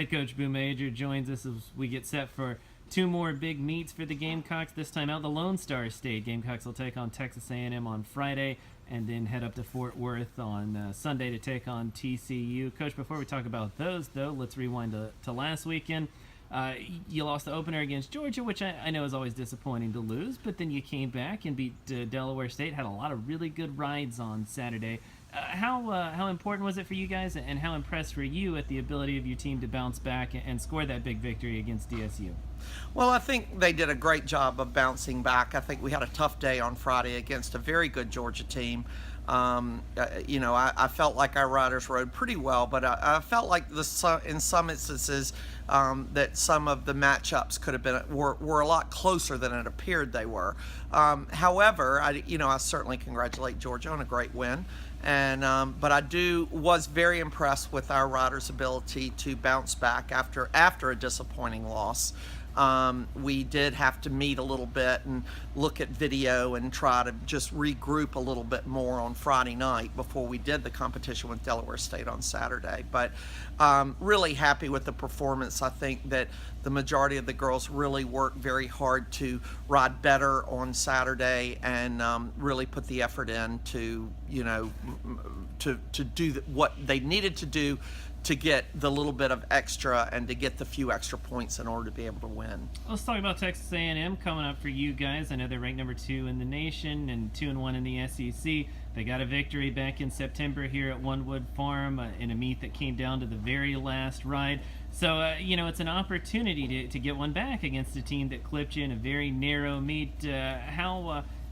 Head coach Boo Major joins us as we get set for two more big meets for the Gamecocks. This time out, the Lone Star State Gamecocks will take on Texas A&M on Friday and then head up to Fort Worth on Sunday to take on TCU. Coach, before we talk about those, though, let's rewind to last weekend. You lost the opener against Georgia, which I know is always disappointing to lose, but then you came back and beat Delaware State, had a lot of really good rides on Saturday. How important was it for you guys, and how impressed were you at the ability of your team to bounce back and score that big victory against DSU? Well, I think they did a great job of bouncing back. I think we had a tough day on Friday against a very good Georgia team. I felt like our riders rode pretty well, but I felt like in some instances that some of the matchups could have been were a lot closer than it appeared they were. However, I certainly congratulate Georgia on a great win. But I was very impressed with our riders' ability to bounce back after a disappointing loss. We did have to meet a little bit and look at video and try to just regroup a little bit more on Friday night before we did the competition with Delaware State on Saturday. But really happy with the performance. I think that the majority of the girls really worked very hard to ride better on Saturday and really put the effort in to do what they needed to do to get the little bit of extra and to get the few extra points in order to be able to win. Let's talk about Texas A&M coming up for you guys. I know they're ranked number 2 in the nation and 2-1 in the SEC. They got a victory back in September here at Onewood Farm in a meet that came down to the very last ride. So, it's an opportunity to get one back against a team that clipped you in a very narrow meet.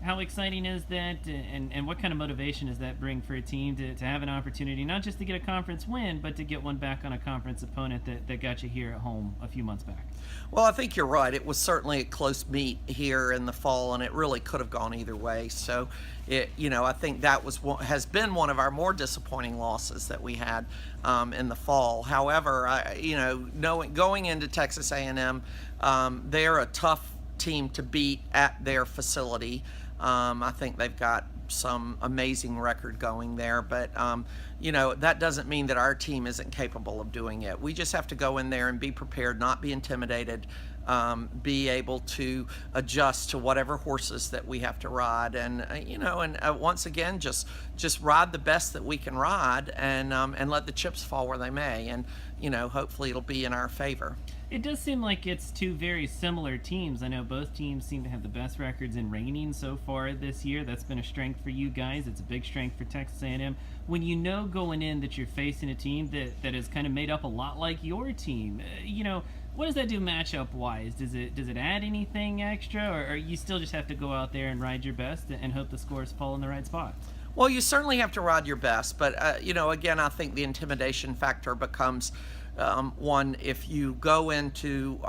How exciting is that, and what kind of motivation does that bring for a team to have an opportunity, not just to get a conference win, but to get one back on a conference opponent that got you here at home a few months back? Well, I think you're right. It was certainly a close meet here in the fall, and it really could have gone either way. So, I think that has been one of our more disappointing losses that we had in the fall. However, going into Texas A&M, they're a tough team to beat at their facility. I think they've got some amazing record going there, but that doesn't mean that our team isn't capable of doing it. We just have to go in there and be prepared, not be intimidated, be able to adjust to whatever horses that we have to ride, and once again, just ride the best that we can ride, and let the chips fall where they may, and hopefully it'll be in our favor. It does seem like it's two very similar teams. I know both teams seem to have the best records in reining so far this year. That's been a strength for you guys. It's a big strength for Texas A&M. When you know going in that you're facing a team that is kind of made up a lot like your team, what does that do matchup-wise? Does it add anything extra, or you still just have to go out there and ride your best and hope the scores fall in the right spot? Well, you certainly have to ride your best, but again, I think the intimidation factor becomes one if you go into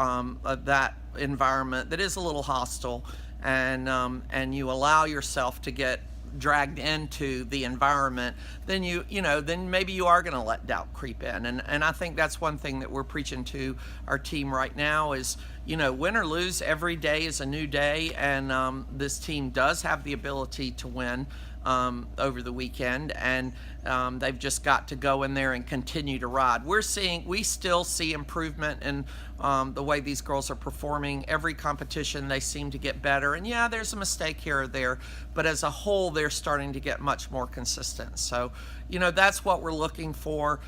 that environment that is a little hostile, and you allow yourself to get dragged into the environment, then then maybe you are going to let doubt creep in, and I think that's one thing that we're preaching to our team right now is win or lose, every day is a new day, and this team does have the ability to win over the weekend, and they've just got to go in there and continue to ride. We still see improvement in the way these girls are performing. Every competition they seem to get better, and yeah, there's a mistake here or there, but as a whole they're starting to get much more consistent. So that's what we're looking for.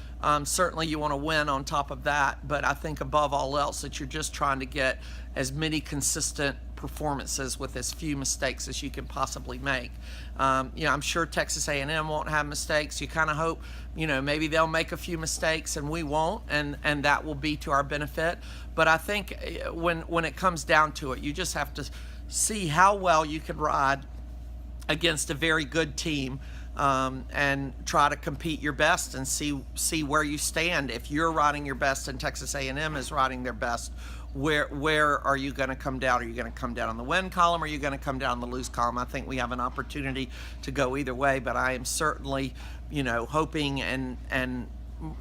Certainly you want to win on top of that, but I think above all else that you're just trying to get as many consistent performances with as few mistakes as you can possibly make. I'm sure Texas A&M won't have mistakes. You kind of hope, maybe they'll make a few mistakes and we won't, and that will be to our benefit. But I think when it comes down to it, you just have to see how well you can ride against a very good team, and try to compete your best and see where you stand. If you're riding your best and Texas A&M is riding their best, where are you going to come down? Are you going to come down on the win column, or are you going to come down on the lose column? I think we have an opportunity to go either way, but I am certainly, hoping and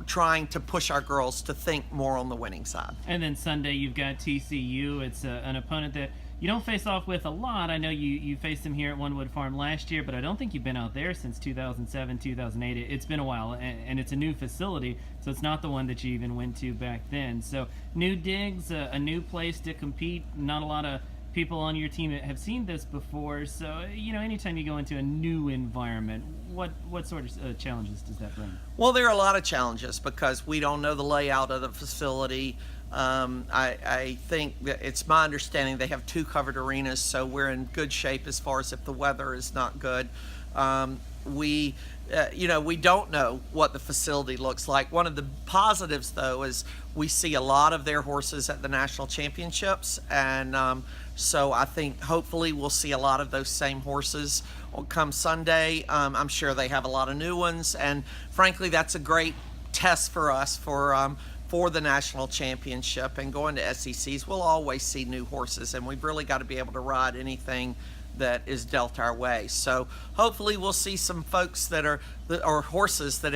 trying to push our girls to think more on the winning side. And then Sunday you've got TCU. It's an opponent that you don't face off with a lot. I know you faced him here at Onewood Farm last year, but I don't think you've been out there since 2007, 2008. It's been a while, and it's a new facility, so it's not the one that you even went to back then. So new digs, a new place to compete. Not a lot of people on your team have seen this before, so anytime you go into a new environment, what sort of challenges does that bring? Well, there are a lot of challenges because we don't know the layout of the facility. I think that it's my understanding they have 2 covered arenas, so we're in good shape as far as if the weather is not good. We don't know what the facility looks like. One of the positives, though, is we see a lot of their horses at the national championships, and so I think hopefully we'll see a lot of those same horses come Sunday. I'm sure they have a lot of new ones, and frankly, that's a great test for us for the national championship. And going to SECs, we'll always see new horses, and we've really got to be able to ride anything that is dealt our way. So hopefully we'll see some folks or horses that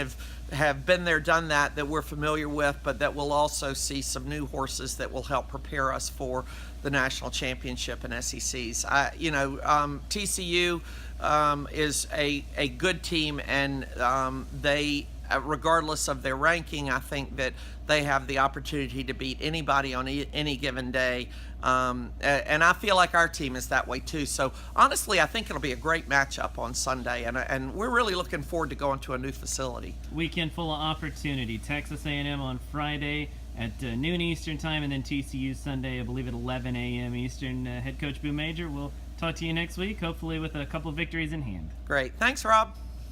have been there, done that we're familiar with, but that we'll also see some new horses that will help prepare us for the national championship and SECs. TCU is a good team, and they, regardless of their ranking, I think that they have the opportunity to beat anybody on any given day. And I feel like our team is that way too. So honestly, I think it'll be a great matchup on Sunday, and we're really looking forward to going to a new facility. Weekend full of opportunity. Texas A&M on Friday at noon Eastern time, and then TCU Sunday, I believe at 11 a.m. Eastern. Head coach Boo Major, we'll talk to you next week, hopefully with a couple victories in hand. Great. Thanks, Rob.